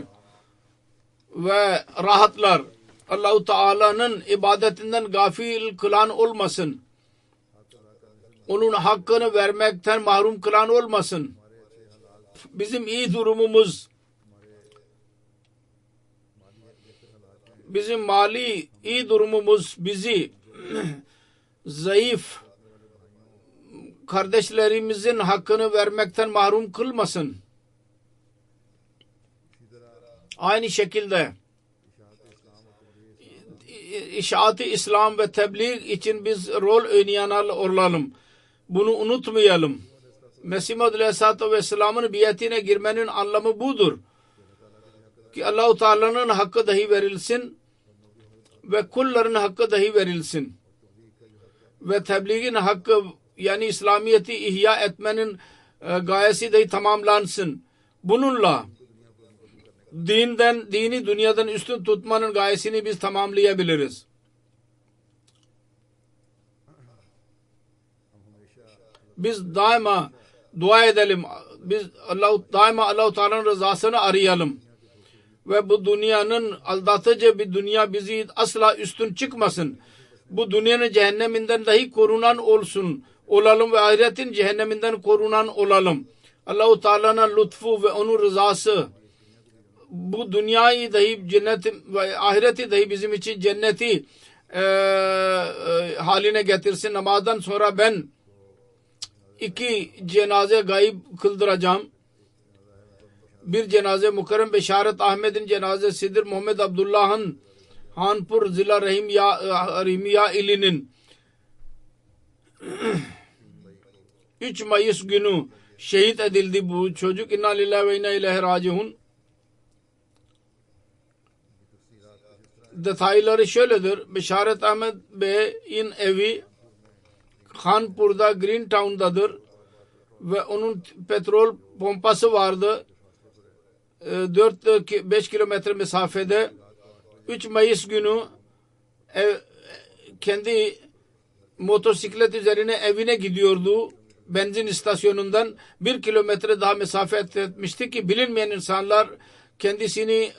ve rahatlar Allah-u Teala'nın ibadetinden gafil kılan olmasın. Onun hakkını vermekten mahrum kılan olmasın. Bizim iyi durumumuz, bizim mali iyi durumumuz bizi zayıf kardeşlerimizin hakkını vermekten mahrum kılmasın. Aynı şekilde İşaat-ı İslam ve tebliğ için biz rol oynayanlar olalım. Bunu unutmayalım. Mesih Maud Aleyhisselatü Vesselam'ın biyetine girmenin anlamı budur. Ki Allah-u Teala'nın hakkı dahi verilsin ve kulların hakkı dahi verilsin. Ve tebliğin hakkı, yani İslamiyet'i ihya etmenin gayesi dahi tamamlansın. Bununla dini dünyadan üstün tutmanın gayesini biz tamamlayabiliriz. Biz daima dua edelim. Biz daima Allah-u Teala'nın rızasını arayalım. Ve bu dünyanın aldatıcı bir dünya bizi asla üstün çıkmasın. Bu dünyanın cehenneminden dahi korunan olalım ve ahiretin cehenneminden korunan olalım. Allah-u Teala'nın lütfu ve onun rızası bu dünyayı dahi cennet ve ahireti dahi bizim için cenneti haline getirsin. Namazdan sonra ben 2 cenaze gayb kıldıracağım. Bir cenaze Mukarrem Beşaret Ahmet'in cenazesidir. Muhammed Abdullah'ın Hanpur Zila Rahimiya ilinin 3 Mayıs günü şehit edildi bu çocuk. İnna lillahi ve inna ileyhi raciun. Detayları şöyledir. Beşaret Ahmet Bey'in evi Khanpur'da Green Town'dadır ve onun petrol pompası vardı. 4-5 kilometre mesafede. 3 Mayıs günü kendi motosiklet üzerine evine gidiyordu. Benzin istasyonundan 1 kilometre daha mesafe etmişti ki bilinmeyen insanlar kendisini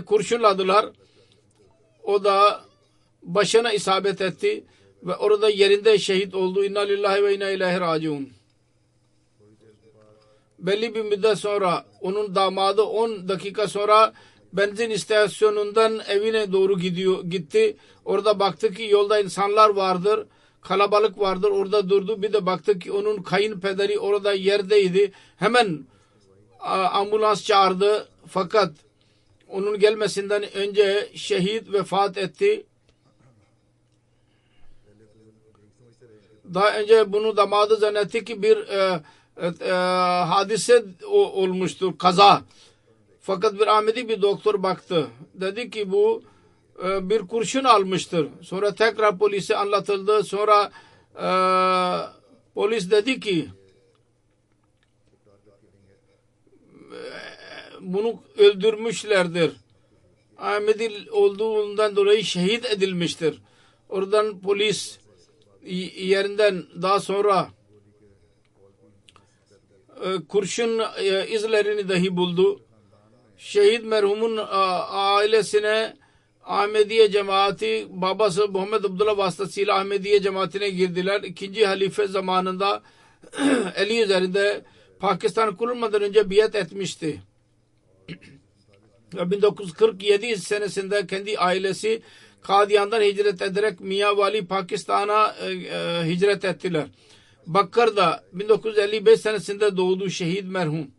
kurşunladılar. O da başına isabet etti ve orada yerinde şehit oldu. İnna lillahi ve inna ileyhi raciun. Belli bir müddet sonra onun damadı 10 dakika sonra benzin istasyonundan evine doğru gitti. Orada baktı ki yolda insanlar vardır, kalabalık vardır. Orada durdu. Bir de baktı ki onun kayınpederi orada yerdeydi. Hemen ambulans çağırdı. Fakat onun gelmesinden önce şehit vefat etti. Daha önce bunu damadı zannetti ki bir hadise olmuştur, kaza. Fakat bir Ahmedi bir doktor baktı. Dedi ki bu bir kurşun almıştır. Sonra tekrar polise anlatıldı. Sonra polis dedi ki bunu öldürmüşlerdir. Ahmedi olduğundan dolayı şehit edilmiştir. Oradan polis yerinden daha sonra kurşun izlerini dahi buldu. Şehit merhumun ailesine Ahmediye cemaati, babası Muhammed Abdullah vasıtasıyla Ahmediye cemaatine girdiler. 2. halife zamanında eli üzerinde Pakistan kurulmadan önce biat etmişti. 1947 senesinde kendi ailesi Kadiyan'dan hicret ederek Miyavali Pakistan'a hicret ettiler. Bakkar'da 1955 senesinde doğdu şehit merhum.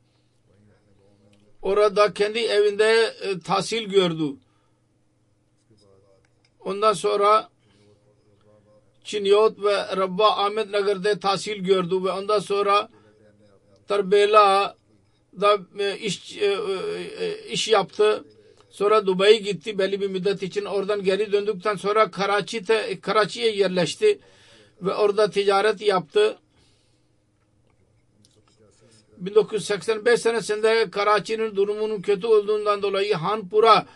Orada kendi evinde tahsil gördü. Ondan sonra Çinyot ve Rabba Ahmet Nagar'da tahsil gördü ve ondan sonra Tarbela'da iş yaptı. Sonra Dubai'ye gitti belli bir müddet için. Oradan geri döndükten sonra Karachi'ye yerleşti ve orada ticaret yaptı. 1985 senesinde Karachi'nin durumunun kötü olduğundan dolayı Hanpur'a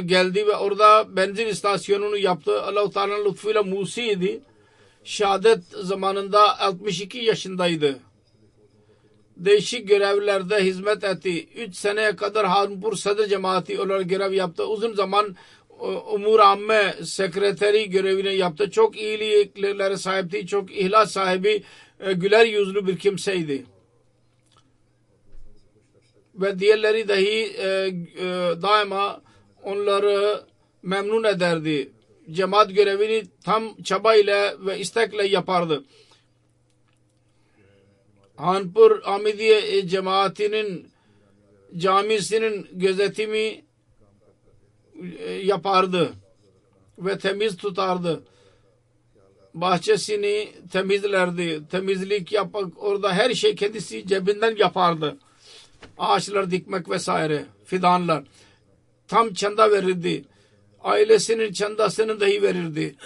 geldi ve orada benzin istasyonunu yaptı. Allah-u Teala'nın lütfuyla Musi'ydi. Şehadet zamanında 62 yaşındaydı. Değişik görevlerde hizmet etti. 3 seneye kadar Hanpur Sadr Cemaati olarak görev yaptı. Uzun zaman Umur Amme sekreteri görevini yaptı. Çok iyiliklere sahipti. Çok ihlas sahibi, güler yüzlü bir kimseydi. Ve diğerleri dahi daima onları memnun ederdi. cemaat görevini tam çabayla ve istekle yapardı. Hanpur Ahmediye cemaatinin camisinin gözetimi yapardı ve temiz tutardı. Bahçesini temizlerdi. Temizlik yapmak, orada her şey kendisi cebinden yapardı. Ağaçlar dikmek vesaire, fidanlar. Tam çanda verirdi. Ailesinin çandasını dahi verirdi.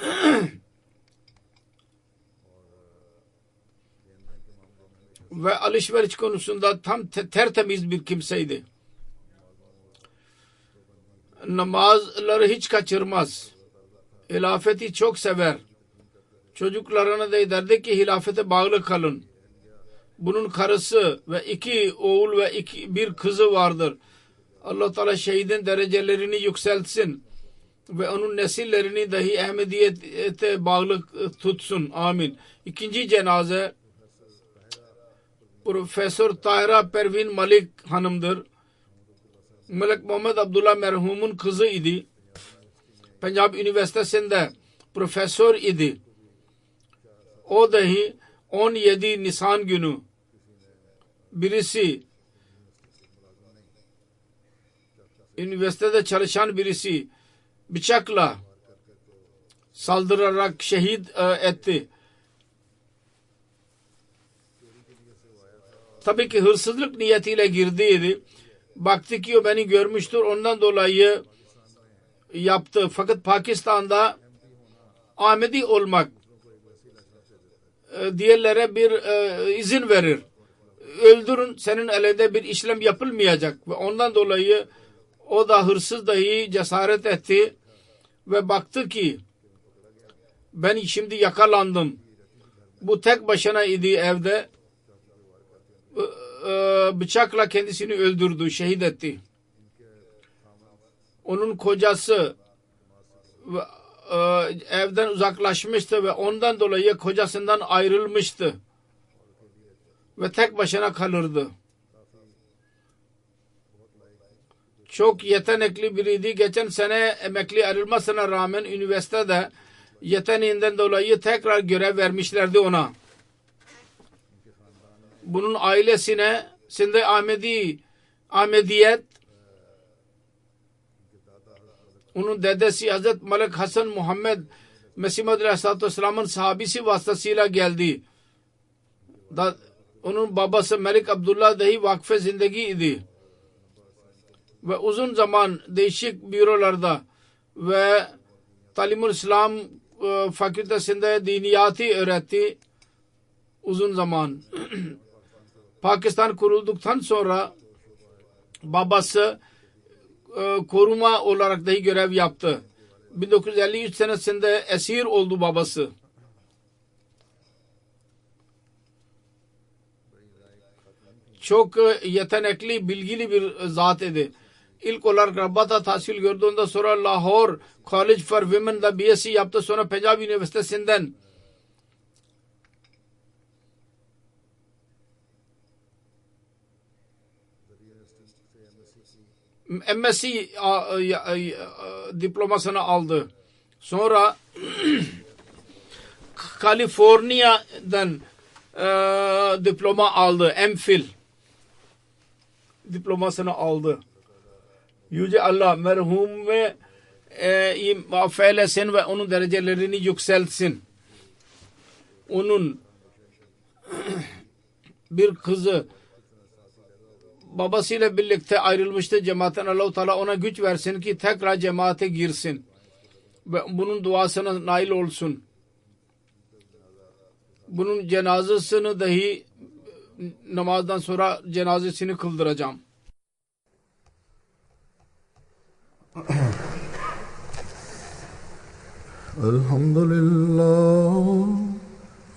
Ve alışveriş konusunda tam tertemiz bir kimseydi. Namazları hiç kaçırmaz. Hilafeti çok sever. Çocuklarına da derdi ki hilafete bağlı kalın. Bunun karısı ve 2 oğul ve bir kızı vardır. Allah Teala şehidin derecelerini yükseltsin ve onun nesillerini dahi Ahmediyete bağlı tutsun. Amin. İkinci cenaze Profesör Tahira Pervin Malik hanımdır. Melek Muhammed Abdullah merhumun kızı idi. Punjab Üniversitesi'nde profesör idi. O dahi 17 Nisan günü birisi, üniversitede çalışan birisi bıçakla saldırarak şehit etti. Tabii ki hırsızlık niyetiyle girdiydi. Baktı ki o beni görmüştür, ondan dolayı yaptı. Fakat Pakistan'da Ahmedi olmak diğerlere bir izin verir. Öldürün, senin elinde bir işlem yapılmayacak. Ve ondan dolayı o da hırsız dahi cesaret etti ve baktı ki ben şimdi yakalandım. Bu tek başına idi evde. Bıçakla kendisini öldürdü, şehit etti. Onun kocası evden uzaklaşmıştı ve ondan dolayı kocasından ayrılmıştı ve tek başına kalırdı. Çok yetenekli biriydi. Geçen sene emekli ayrılmasına rağmen üniversitede yeteneğinden dolayı tekrar görev vermişlerdi ona. Bunun ailesine şimdi Ahmediyet, onun dedesi Hazret Malik Hasan Muhammed Mesih Maud Aleyhisselatü Vesselam'ın sahabisi vasıtasıyla geldi. Onun babası Melik Abdullah dahi vakfe zindagi idi. Ve uzun zaman değişik bürolarda ve Talimul İslam fakültesinde diniyatı öğretti. Uzun zaman. Pakistan kurulduktan sonra babası koruma olarak dahi görev yaptı. 1953 senesinde esir oldu babası. Çok yetenekli, bilgili bir zat idi. İlk olarak Rabbata tahsil gördü. Ondan sonra Lahore College for Women'da BSc yaptı. Sonra Punjab Üniversitesi'nden MSc diplomasını aldı. Sonra Kaliforniya'dan diploma aldı. MPhil diplomasını aldı. Yüce Allah merhum ve affeylesin ve onun derecelerini yükseltsin. Onun bir kızı babasıyla birlikte ayrılmıştı cemaatten. Allah-u Teala ona güç versin ki tekrar cemaate girsin. Ve bunun duasına nail olsun. Bunun cenazesini dahi namazdan sonra cenazesini kıldıracağım. Elhamdülillah.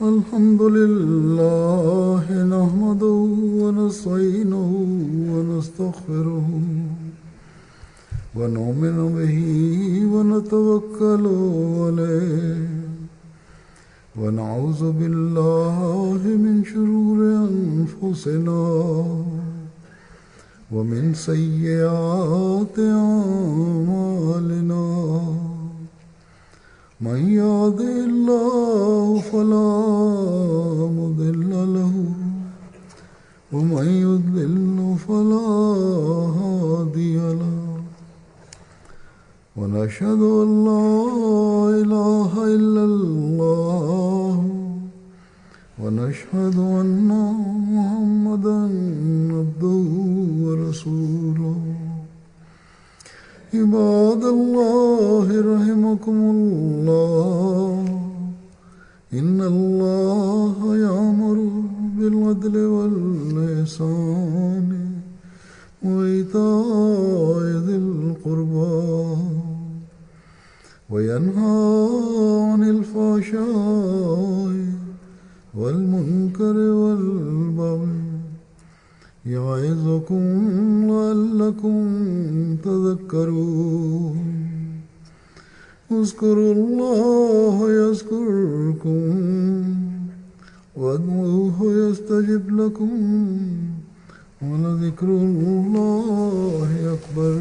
Elhamdülillah. Nahmaduhu ve nestainuhu ve nestağfiruhu. Ve nu'minu bihi ve netevekkalu aleyh. Ve na'udzu billahi min şururi enfusina. Ve min seyyiati a'malina. من يهده الله فلا مضل له ومن يضلل فلا هادي له ونشهد أن لا إله إلا الله ونشهد أن محمدا عبده ورسوله عباد الله رحمكم الله إن الله يأمر بالعدل والإحسان وإيتاء ذي القربى وينهى عن الفحشاء والمنكر والبغي يعظكم لعلكم تذكرون اذكروا الله يذكركم وادعوه يستجب لكم ولذكر الله أكبر